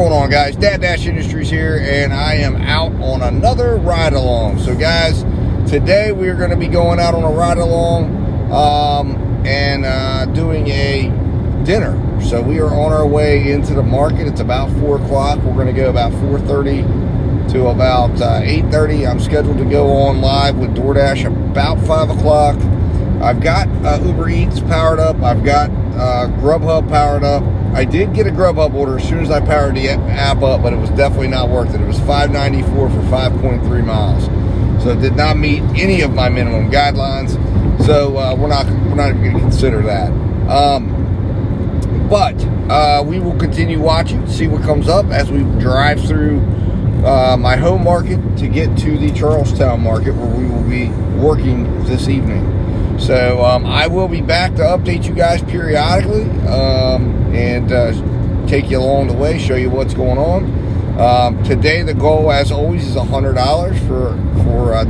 going on, guys? DoorDash Industries here, and I am out on another ride along. So guys, today we are going to be going out on a ride along and doing a dinner. So we are on our way into the market. It's about 4 o'clock. We're going to go about 4:30 to about 8:30. I'm scheduled to go on live with DoorDash about 5 o'clock. I've got UberEats powered up. I've got GrubHub powered up. I did get a GrubHub order as soon as I powered the app up, but it was definitely not worth it. It was $5.94 for 5.3 miles, so it did not meet any of my minimum guidelines. So we're not even going to consider that. But we will continue watching, see what comes up as we drive through my home market to get to the Charlestown market, where we will be working this evening. So I will be back to update you guys periodically and take you along the way, show you what's going on. Today the goal, as always, is $100 for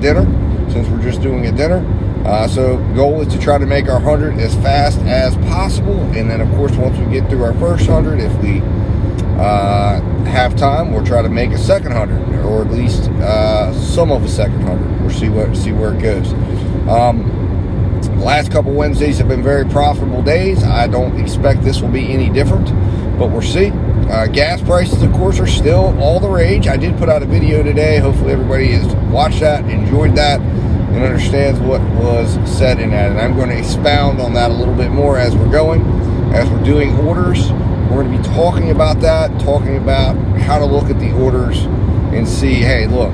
dinner, since we're just doing a dinner. So the goal is to try to make our 100 as fast as possible, and then of course once we get through our first 100, if we have time, we'll try to make a second 100, or at least some of a second 100. We'll see where it goes. The last couple Wednesdays have been very profitable days. I don't expect this will be any different, but we'll see. Gas prices, of course, are still all the rage. I did put out a video today. Hopefully everybody has watched that, enjoyed that, and understands what was said in that. And I'm going to expound on that a little bit more as we're going, as we're doing orders. We're going to be talking about that, talking about how to look at the orders and see, hey, look,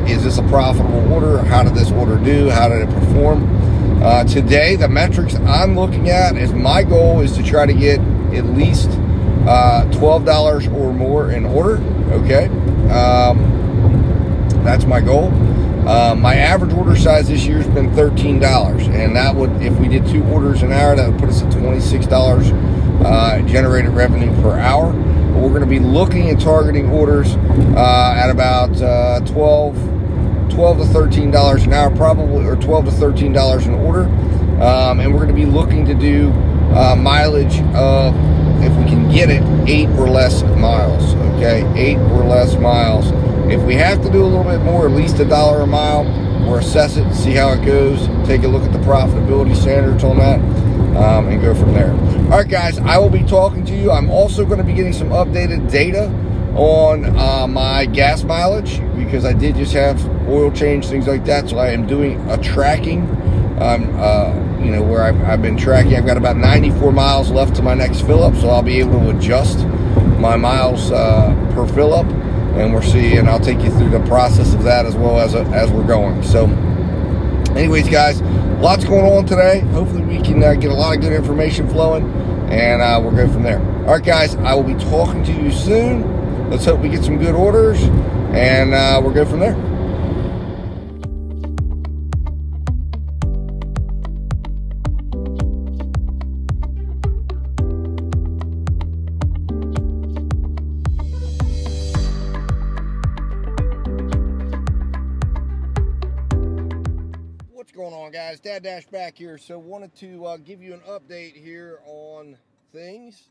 is this a profitable order? How did this order do? How did it perform? Today, the metrics I'm looking at is my goal is to try to get at least $12 or more in order. Okay, that's my goal. My average order size this year has been $13, and that would, if we did 2 orders an hour, that would put us at $26 generated revenue per hour. But we're going to be looking and targeting orders at about $12 to $13 an hour, probably, or $12 to $13 an order. And we're going to be looking to do mileage of, if we can get it, 8 or less miles. Okay, 8 or less miles. If we have to do a little bit more, at least $1 a mile, we'll assess it, see how it goes, take a look at the profitability standards on that, and go from there. All right, guys, I will be talking to you. I'm also going to be getting some updated data on my gas mileage, because I did just have oil change, things like that. So I am doing a tracking, where I've been tracking. I've got about 94 miles left to my next fill up, so I'll be able to adjust my miles per fill up, and we'll see. And I'll take you through the process of that as well as we're going. So, anyways, guys, lots going on today. Hopefully, we can get a lot of good information flowing, and we'll go from there. All right, guys, I will be talking to you soon. Let's hope we get some good orders, and we'll go from there. What's going on, guys? DoorDash back here. So wanted to give you an update here on things.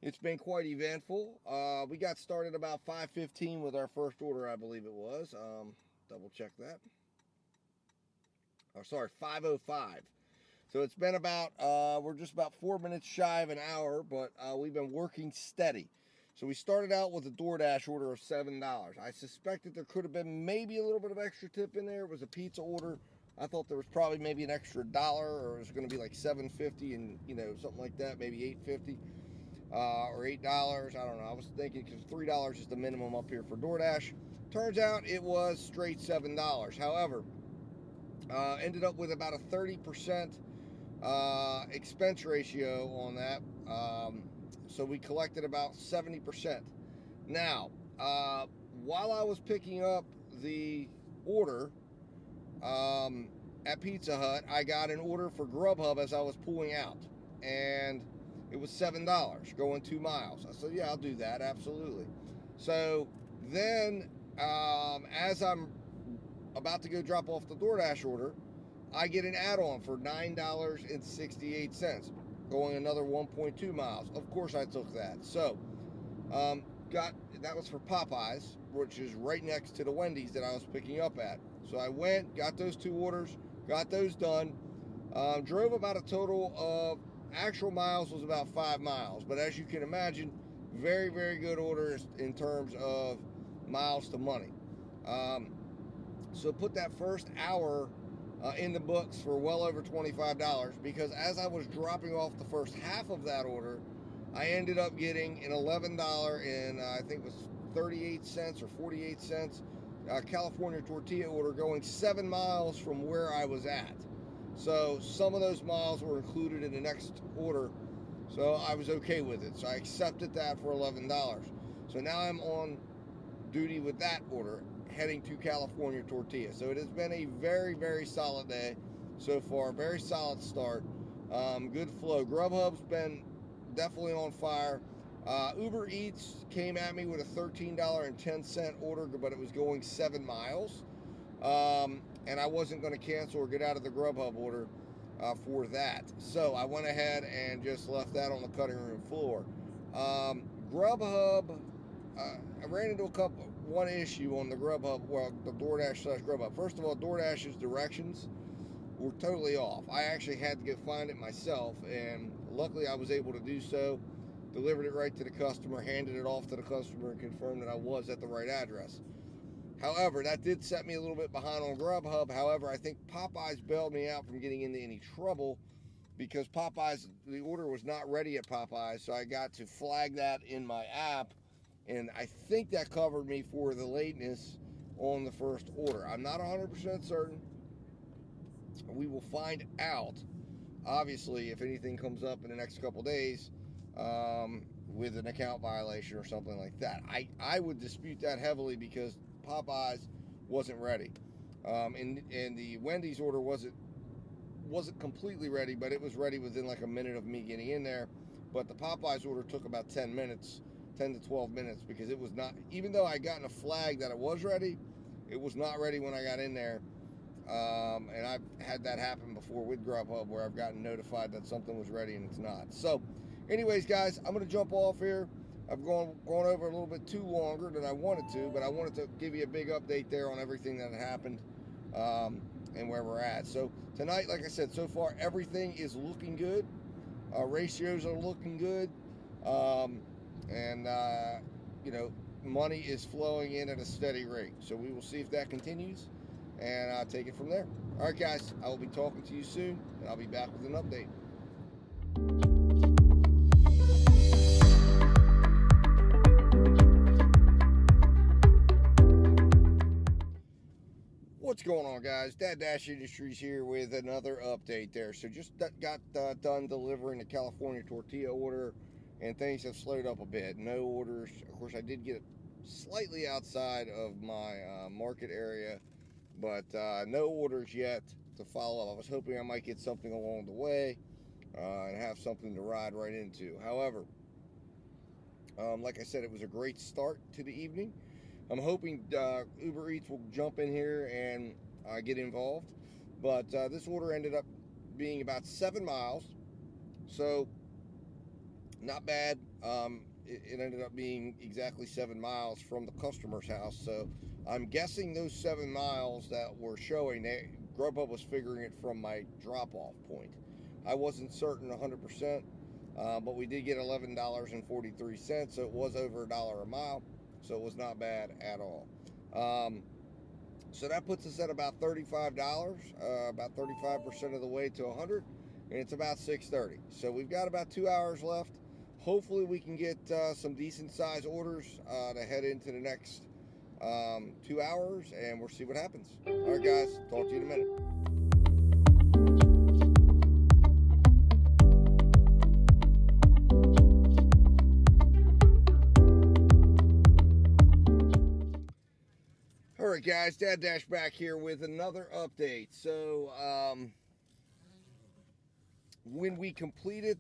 It's been quite eventful. We got started about 5:15 with our first order, I believe it was. Double check that. Oh, sorry, 5:05. So it's been about, we're just about 4 minutes shy of an hour, but we've been working steady. So we started out with a DoorDash order of $7. I suspected there could have been maybe a little bit of extra tip in there. It was a pizza order. I thought there was probably maybe an extra $1, or it was going to be like $7.50 and, something like that, maybe $8.50. Or $8, I don't know. I was thinking, because $3 is the minimum up here for DoorDash. Turns out it was straight $7. However, ended up with about a 30% expense ratio on that. So we collected about 70%. Now, while I was picking up the order at Pizza Hut, I got an order for GrubHub as I was pulling out, and it was $7 going 2 miles. I said, yeah, I'll do that, absolutely. So then, as I'm about to go drop off the DoorDash order, I get an add-on for $9.68, going another 1.2 miles. Of course, I took that. So that was for Popeyes, which is right next to the Wendy's that I was picking up at. So I went, got those 2 orders, got those done. Drove about a total of, actual miles was about 5 miles, but as you can imagine, very, very good orders in terms of miles to money. So put that first hour in the books for well over $25, because as I was dropping off the first half of that order, I ended up getting an $11 and I think it was 38 cents or 48 cents California tortilla order going 7 miles from where I was at. So some of those miles were included in the next order, so I was okay with it. So I accepted that for $11. So now I'm on duty with that order, heading to California tortilla. So it has been a very, very solid day so far. Very solid start. Good flow. GrubHub's been definitely on fire. UberEats came at me with a $13.10 order, but it was going 7 miles. And I wasn't going to cancel or get out of the GrubHub order for that. So I went ahead and just left that on the cutting room floor. GrubHub, I ran into one issue on the GrubHub, well, the DoorDash / GrubHub. First of all, DoorDash's directions were totally off. I actually had to go find it myself, and luckily I was able to do so. Delivered it right to the customer, handed it off to the customer, and confirmed that I was at the right address. However, that did set me a little bit behind on GrubHub. However, I think Popeyes bailed me out from getting into any trouble, because Popeyes, the order was not ready at Popeyes, so I got to flag that in my app, and I think that covered me for the lateness on the first order. I'm not 100% certain. We will find out, obviously, if anything comes up in the next couple days with an account violation or something like that. I would dispute that heavily, because Popeyes wasn't ready, and the Wendy's order wasn't completely ready, but it was ready within like a minute of me getting in there. But the Popeyes order took about 10 to 12 minutes, because it was not, even though I gotten a flag that it was ready, it was not ready when I got in there. And I've had that happen before with GrubHub, where I've gotten notified that something was ready and it's not. So anyways, guys, I'm going to jump off here. I've gone over a little bit too longer than I wanted to, but I wanted to give you a big update there on everything that happened and where we're at. So tonight, like I said, so far everything is looking good. Ratios are looking good, and money is flowing in at a steady rate. So we will see if that continues, and I'll take it from there. All right, guys, I will be talking to you soon, and I'll be back with an update. What's going on, guys? Dash Industries here with another update there. So just got done delivering the California tortilla order, and things have slowed up a bit. No orders. Of course, I did get it slightly outside of my market area, but no orders yet to follow up. I was hoping I might get something along the way and have something to ride right into. However, like I said, it was a great start to the evening. I'm hoping UberEats will jump in here and get involved. But this order ended up being about 7 miles. So, not bad. It ended up being exactly 7 miles from the customer's house. So, I'm guessing those 7 miles that were showing, GrubHub was figuring it from my drop-off point. I wasn't certain 100%, but we did get $11.43, so it was over $1 a mile. So it was not bad at all. So that puts us at about $35, about 35% of the way to 100, and it's about 6:30. So we've got about 2 hours left. Hopefully we can get some decent size orders to head into the next 2 hours, and we'll see what happens. All right, guys, talk to you in a minute. All right, guys, Dash back here with another update. So, when we completed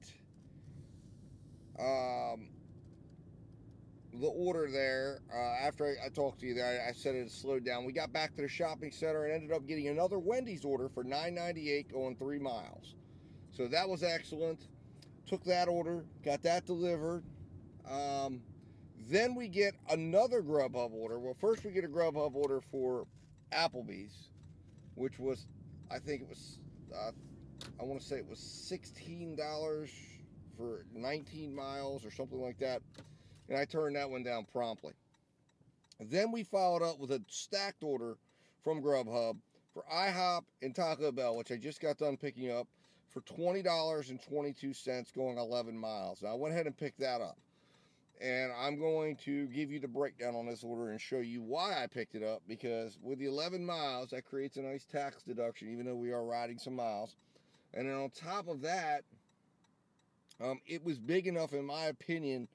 the order there, after I talked to you there, I said it had slowed down. We got back to the shopping center and ended up getting another Wendy's order for $9.98 going 3 miles. So that was excellent. Took that order, got that delivered. Then we get another GrubHub order. Well, first we get a GrubHub order for Applebee's, which was, I think it was, I want to say it was $16 for 19 miles or something like that. And I turned that one down promptly. Then we followed up with a stacked order from GrubHub for Ihop and Taco Bell, which I just got done picking up, for $20.22 going 11 miles. Now, I went ahead and picked that up. And I'm going to give you the breakdown on this order and show you why I picked it up, because with the 11 miles, that creates a nice tax deduction, even though we are riding some miles. And then on top of that, it was big enough, in my opinion,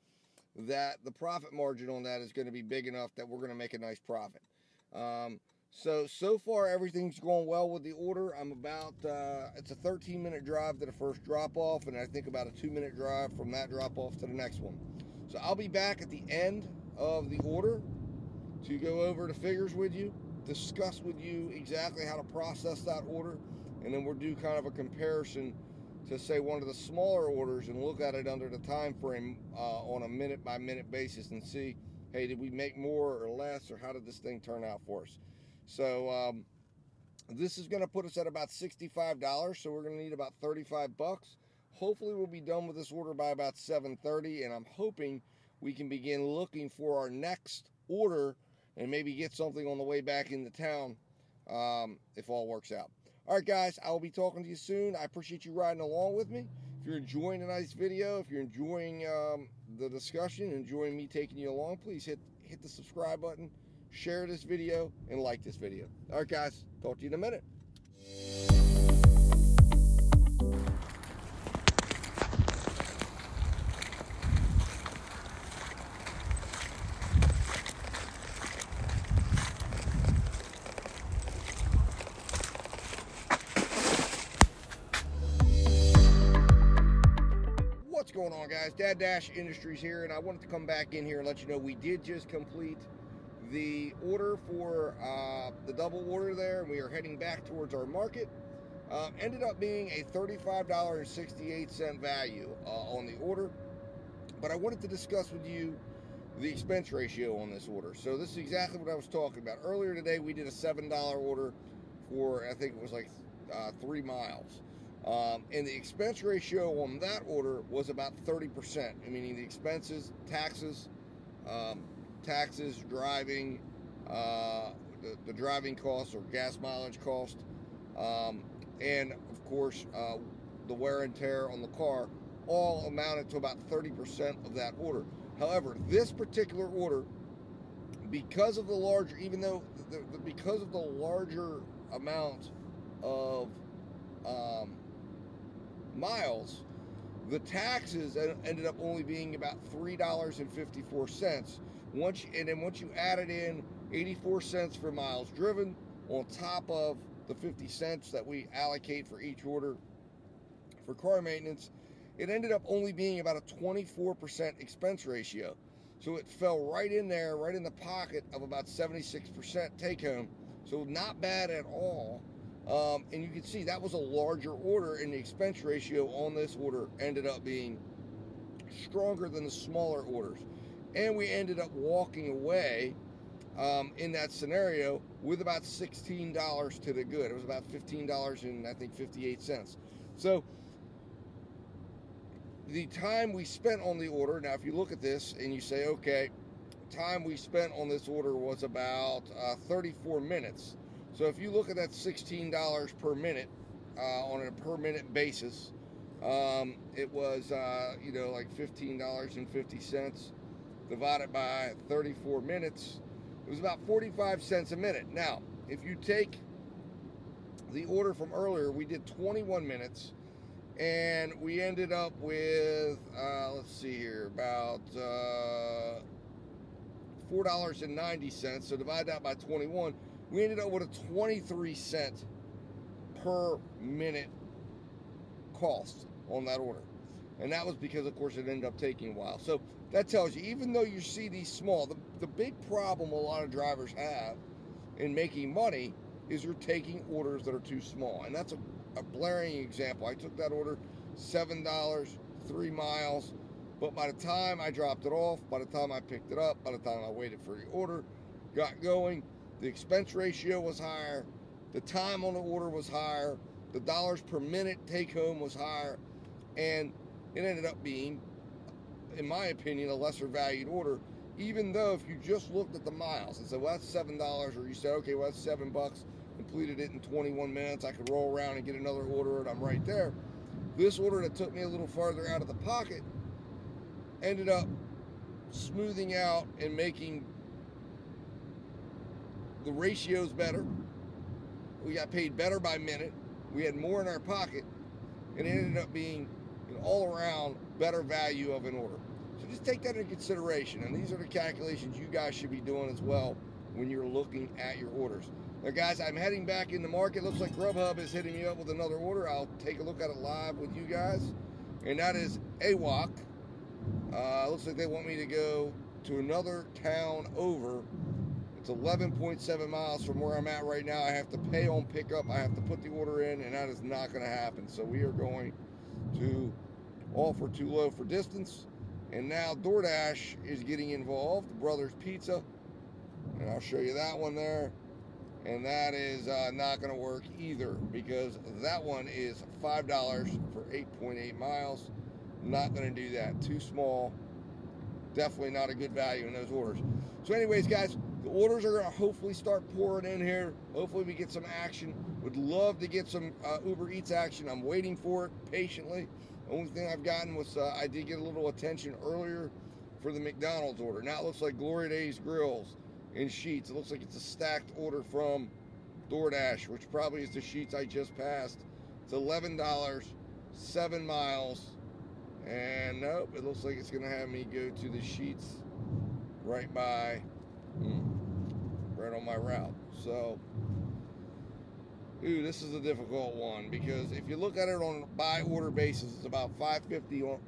that the profit margin on that is going to be big enough that we're going to make a nice profit. So far, everything's going well with the order. I'm about, it's a 13-minute drive to the first drop-off, and I think about a 2-minute drive from that drop-off to the next one. So I'll be back at the end of the order to go over the figures with you, discuss with you exactly how to process that order, and then we'll do kind of a comparison to, say, one of the smaller orders and look at it under the time frame on a minute-by-minute basis and see, hey, did we make more or less, or how did this thing turn out for us? So this is going to put us at about $65, so we're going to need about $35. Hopefully we'll be done with this order by about 7:30, and I'm hoping we can begin looking for our next order and maybe get something on the way back into town if all works out. All right, guys, I will be talking to you soon. I appreciate you riding along with me. If you're enjoying tonight's video, if you're enjoying the discussion, enjoying me taking you along, please hit the subscribe button, share this video, and like this video. All right, guys, talk to you in a minute. What's going on, guys? Dad Dash Industries here, and I wanted to come back in here and let you know we did just complete the order for the double order there, and we are heading back towards our market. Ended up being a $35.68 value on the order, but I wanted to discuss with you the expense ratio on this order. So this is exactly what I was talking about. Earlier today, we did a $7 order for, I think it was like 3 miles. And the expense ratio on that order was about 30%, meaning the expenses, taxes, driving, the driving costs or gas mileage cost, and of course the wear and tear on the car, all amounted to about 30% of that order. However, this particular order, because of the larger, because of the larger amount of miles, the taxes ended up only being about $3.54. Once you added in 84 cents for miles driven on top of the 50 cents that we allocate for each order for car maintenance, it ended up only being about a 24% expense ratio. So it fell right in there, right in the pocket of about 76% take home. So not bad at all. And you can see that was a larger order, and the expense ratio on this order ended up being stronger than the smaller orders. And we ended up walking away in that scenario with about $16 to the good. It was about $15 and I think 58 cents. So the time we spent on the order, now if you look at this and you say, okay, time we spent on this order was about 34 minutes. So if you look at that $16 per minute on a per minute basis, it was like $15.50 divided by 34 minutes. It was about 45 cents a minute. Now, if you take the order from earlier, we did 21 minutes, and we ended up with, let's see here, about $4.90. So divide that by 21. We ended up with a 23 cent per minute cost on that order. And that was because, of course, it ended up taking a while. So that tells you, even though you see these small, the big problem a lot of drivers have in making money is you're taking orders that are too small. And that's a blaring example. I took that order, $7, 3 miles, But by the time I dropped it off, by the time I picked it up, by the time I waited for the order, got going, the expense ratio was higher, the time on the order was higher, the dollars per minute take home was higher, and it ended up being, in my opinion, a lesser valued order, even though if you just looked at the miles and said, well, that's $7, or you said, okay, well, that's $7, completed it in 21 minutes, I could roll around and get another order and I'm right there. This order that took me a little farther out of the pocket ended up smoothing out and making the ratios better. We got paid better by minute. We had more in our pocket, and it ended up being an all-around better value of an order. So just take that into consideration, and these are the calculations you guys should be doing as well when you're looking at your orders. Now, guys, I'm heading back in the market. Looks like GrubHub is hitting me up with another order. I'll take a look at it live with you guys, and that is Ihop. Looks like they want me to go to another town over. It's 11.7 miles from where I'm at right now. I have to pay on pickup. I have to put the order in, and that is not going to happen. So we are going to offer too low for distance. And now DoorDash is getting involved, Brothers Pizza. And I'll show you that one there. And that is not going to work either, because that one is $5 for 8.8 miles. Not going to do that. Too small. Definitely not a good value in those orders. So anyways, guys, the orders are going to hopefully start pouring in here. Hopefully we get some action. Would love to get some Uber Eats action. I'm waiting for it patiently. The only thing I've gotten was I did get a little attention earlier for the McDonald's order. Now it looks like Glory Days Grills in sheets. It looks like it's a stacked order from DoorDash, which probably is the sheets I just passed. It's $11, 7 miles. And nope, it looks like it's going to have me go to the sheets right by, right on my route. So, this is a difficult one, because if you look at it on a by order basis, it's about $5.50 on,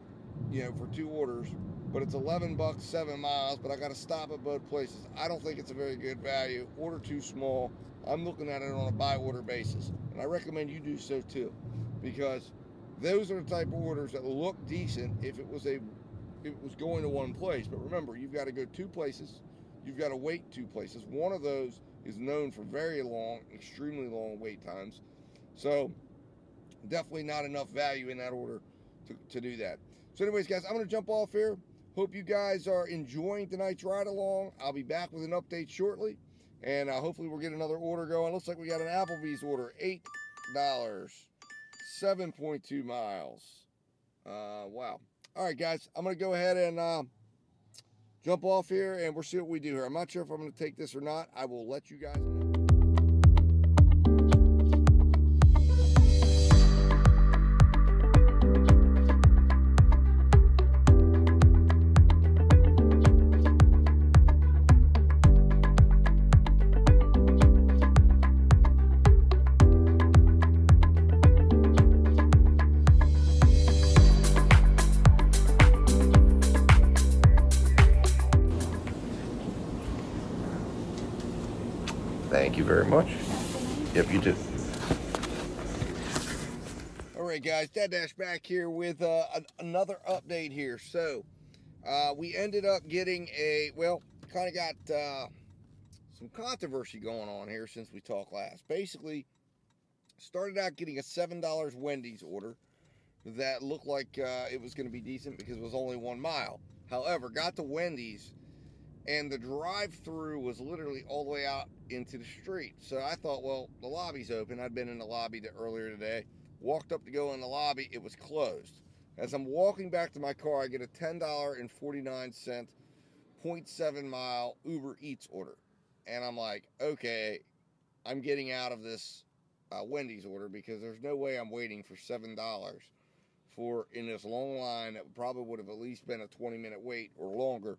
for 2 orders, but it's $11, 7 miles, but I got to stop at both places. I don't think it's a very good value. Order too small. I'm looking at it on a by order basis, and I recommend you do so too, because those are the type of orders that look decent if it was going to one place. But remember, you've got to go 2 places. You've got to wait 2 places. One of those is known for very long, extremely long wait times. So definitely not enough value in that order to do that. So anyways, guys, I'm going to jump off here. Hope you guys are enjoying tonight's ride along. I'll be back with an update shortly. And hopefully we'll get another order going. Looks like we got an Applebee's order. $8. 7.2 miles. Wow. All right, guys. I'm going to go ahead and jump off here, and we'll see what we do here. I'm not sure if I'm going to take this or not. I will let you guys know. Thank you very much. Yep, you too. All right, guys, Dad Dash back here with another update here. So, we ended up getting kind of got some controversy going on here since we talked last. Basically, started out getting a $7 Wendy's order that looked like it was going to be decent because it was only 1 mile. However, got to Wendy's, and the drive-through was literally all the way out into the street. So I thought, well, the lobby's open. I'd been in the lobby earlier today. Walked up to go in the lobby. It was closed. As I'm walking back to my car, I get a $10.49 0.7 mile Uber Eats order. And I'm like, okay, I'm getting out of this Wendy's order, because there's no way I'm waiting for $7 in this long line that probably would have at least been a 20-minute wait or longer,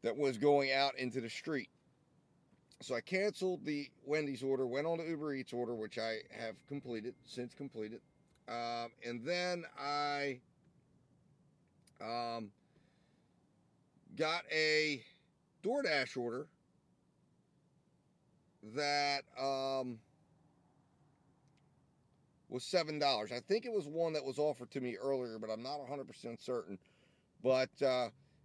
that was going out into the street. So I canceled the Wendy's order, went on the Uber Eats order, which I have since completed. And then I got a DoorDash order that was $7. I think it was one that was offered to me earlier, but I'm not 100% certain. But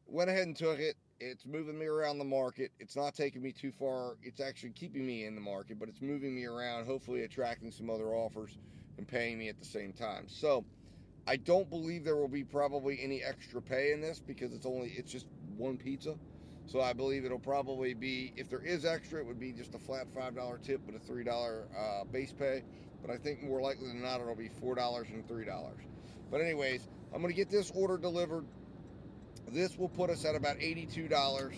went ahead and took it. It's moving me around the market. It's not taking me too far. It's actually keeping me in the market, but it's moving me around, hopefully attracting some other offers and paying me at the same time. So I don't believe there will be probably any extra pay in this because it's just one pizza. So I believe it'll probably be, if there is extra, it would be just a flat $5 tip with a $3 base pay. But I think more likely than not, it'll be $4 and $3. But anyways, I'm going to get this order delivered. This will put us at about $82.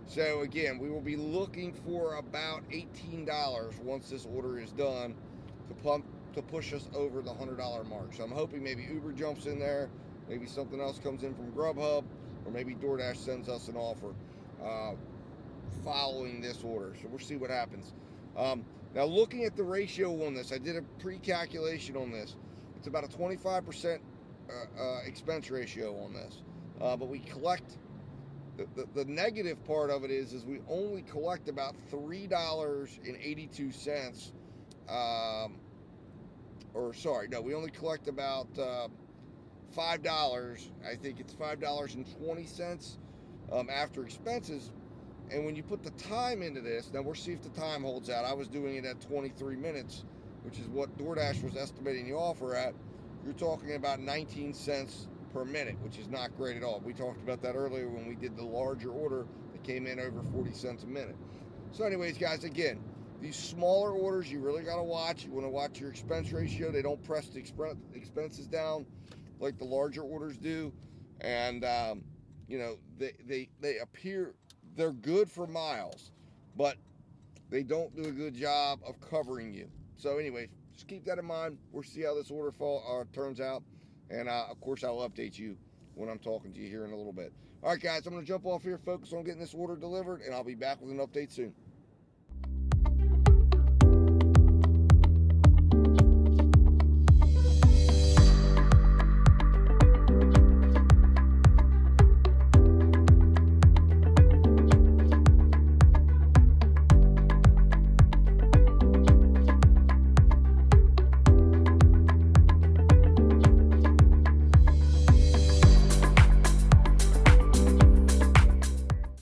So again, we will be looking for about $18 once this order is done to push us over the $100 mark. So I'm hoping maybe Uber jumps in there, maybe something else comes in from GrubHub, or maybe DoorDash sends us an offer following this order. So we'll see what happens. Now looking at the ratio on this, I did a pre-calculation on this. It's about a 25% expense ratio on this. But we collect, the negative part of it is we only collect about $3.82. We only collect about $5. I think it's $5.20 after expenses. And when you put the time into this, now we'll see if the time holds out. I was doing it at 23 minutes, which is what DoorDash was estimating the offer at. You're talking about 19 cents per minute, which is not great at all. We talked about that earlier when we did the larger order that came in over 40 cents a minute. So anyways, guys, again, these smaller orders, you really got to watch. You want to watch your expense ratio. They don't press the expenses down like the larger orders do. And, they appear, they're good for miles, but they don't do a good job of covering you. So anyways, just keep that in mind. We'll see how this order turns out. And, of course, I'll update you when I'm talking to you here in a little bit. All right, guys, I'm going to jump off here, focus on getting this order delivered, and I'll be back with an update soon.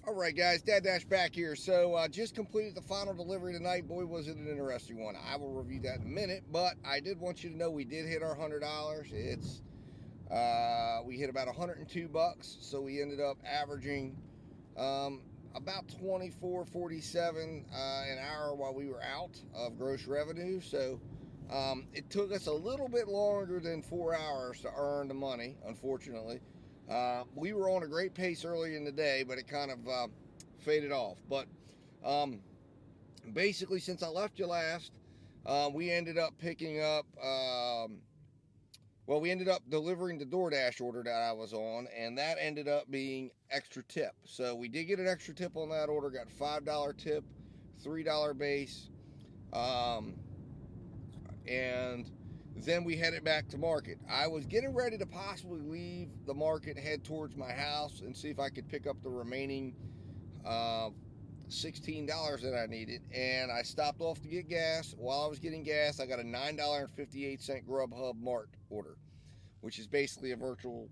Alright guys, Dad Dash back here. So just completed the final delivery tonight. Boy, was it an interesting one. I will review that in a minute, but I did want you to know we did hit our $100. We hit about $102, so we ended up averaging about $24.47 an hour while we were out of gross revenue. So it took us a little bit longer than 4 hours to earn the money, unfortunately. We were on a great pace early in the day, but it kind of faded off. But basically, since I left you last, we ended up picking up, we ended up delivering the DoorDash order that I was on, and that ended up being extra tip. So we did get an extra tip on that order, got $5 tip, $3 base, and then we headed back to market. I was getting ready to possibly leave the market, head towards my house, and see if I could pick up the remaining $16 that I needed. And I stopped off to get gas. While I was getting gas, I got a $9.58 GrubHub Mart order, which is basically a virtual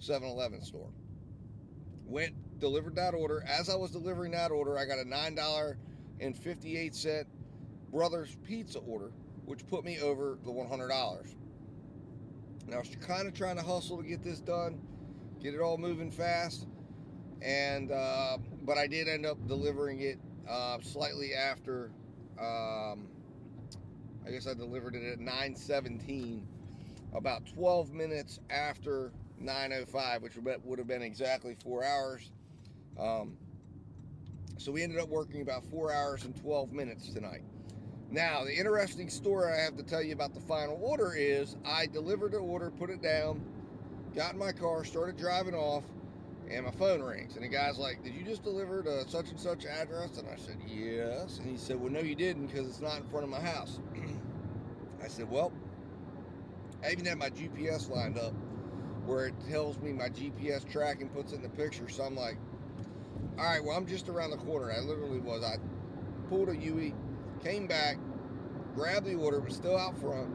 7-Eleven store. Went, delivered that order. As I was delivering that order, I got a $9.58 Brothers Pizza order, which put me over the $100. Now, I was kind of trying to hustle to get this done, get it all moving fast, and but I did end up delivering it slightly after. I guess I delivered it at 9:17, about 12 minutes after 9:05, which would have been exactly 4 hours. So we ended up working about 4 hours and 12 minutes tonight. Now, the interesting story I have to tell you about the final order is I delivered the order, put it down, got in my car, started driving off, and my phone rings. And the guy's like, "Did you just deliver to such and such address?" And I said, "Yes." And he said, "Well, no, you didn't, because it's not in front of my house." I said, "Well," I even had my GPS lined up where it tells me my GPS tracking, puts it in the picture. So I'm like, all right, well, I'm just around the corner. I literally was. I pulled a UE, came back, grabbed the order, was still out front,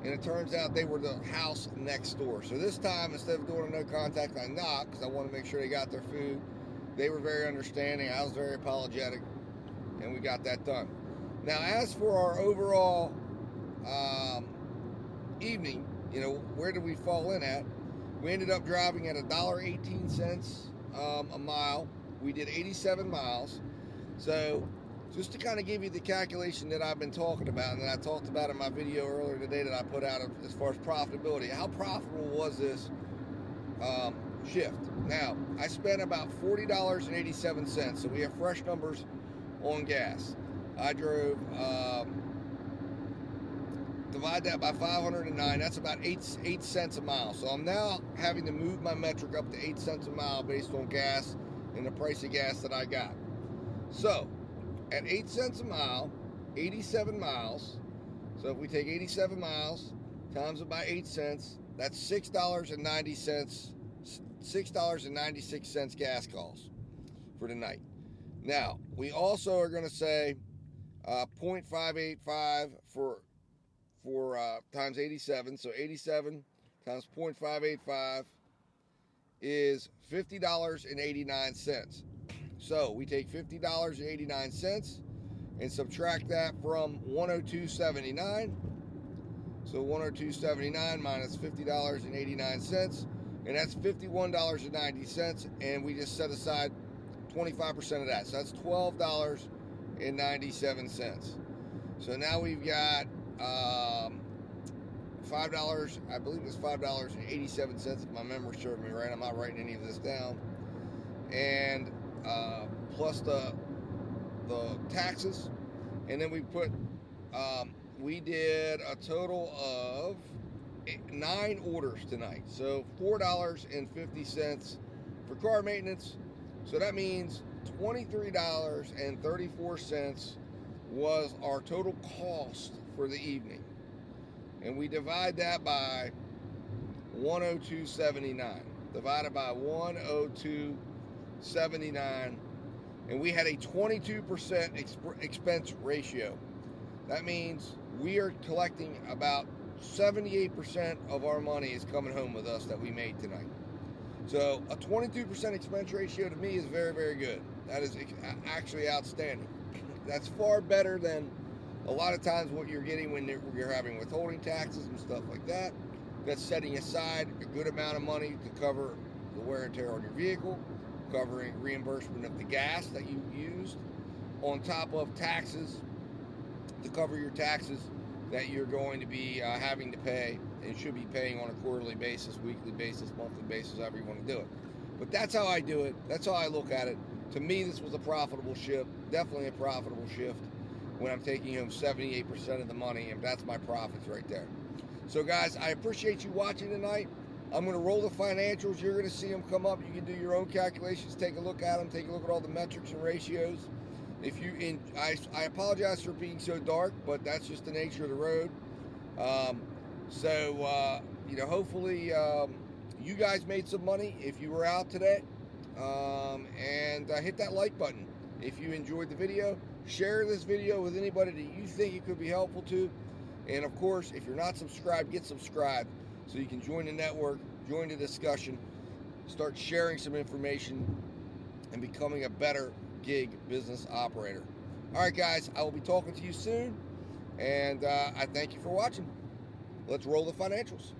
and it turns out they were the house next door. So this time, instead of doing a no contact, I knocked because I want to make sure they got their food. They were very understanding. I was very apologetic, and we got that done. Now, as for our overall evening, where did we fall in at? We ended up driving at $1.18 a mile. We did 87 miles. So just to kind of give you the calculation that I've been talking about, and that I talked about in my video earlier today that I put out as far as profitability, how profitable was this shift? Now, I spent about $40.87, so we have fresh numbers on gas. I drove, divide that by 509, that's about 8 cents a mile. So I'm now having to move my metric up to 8 cents a mile based on gas and the price of gas that I got. So, at 8 cents a mile, 87 miles. So if we take 87 miles, times it by 8 cents, that's $6.96 gas costs for the night. Now, we also are going to say 0.585 for times 87. So 87 times 0.585 is $50.89. So we take $50.89 and subtract that from 102.79. So 102.79 minus $50.89, and that's $51.90. And we just set aside 25% of that. So that's $12.97. So now we've got $5, I believe it's $5.87 if my memory serves me right. I'm not writing any of this down. And plus the taxes, and then we did a total of 9 orders tonight. So $4.50 for car maintenance. So that means $23.34 was our total cost for the evening. And we divide that by 102.79. Divided by 102.79. And we had a 22% expense ratio. That means we are collecting about 78% of our money is coming home with us that we made tonight. So a 22% expense ratio to me is very, very good. That is actually outstanding. That's far better than a lot of times what you're getting when you're having withholding taxes and stuff like that. That's setting aside a good amount of money to cover the wear and tear on your vehicle, covering reimbursement of the gas that you used, on top of taxes to cover your taxes that you're going to be having to pay and should be paying on a quarterly basis, weekly basis, monthly basis, however you want to do it. But that's how I do it. That's how I look at it. To me, this was a profitable shift, definitely a profitable shift when I'm taking home 78% of the money, and that's my profits right there. So guys, I appreciate you watching tonight. I'm going to roll the financials. You're going to see them come up. You can do your own calculations, take a look at them, take a look at all the metrics and ratios. I apologize for being so dark, but that's just the nature of the road. Hopefully you guys made some money if you were out today. And hit that like button if you enjoyed the video. Share this video with anybody that you think it could be helpful to. And of course, if you're not subscribed, get subscribed so you can join the network, join the discussion, start sharing some information, and becoming a better gig business operator. All right, guys, I will be talking to you soon, and I thank you for watching. Let's roll the financials.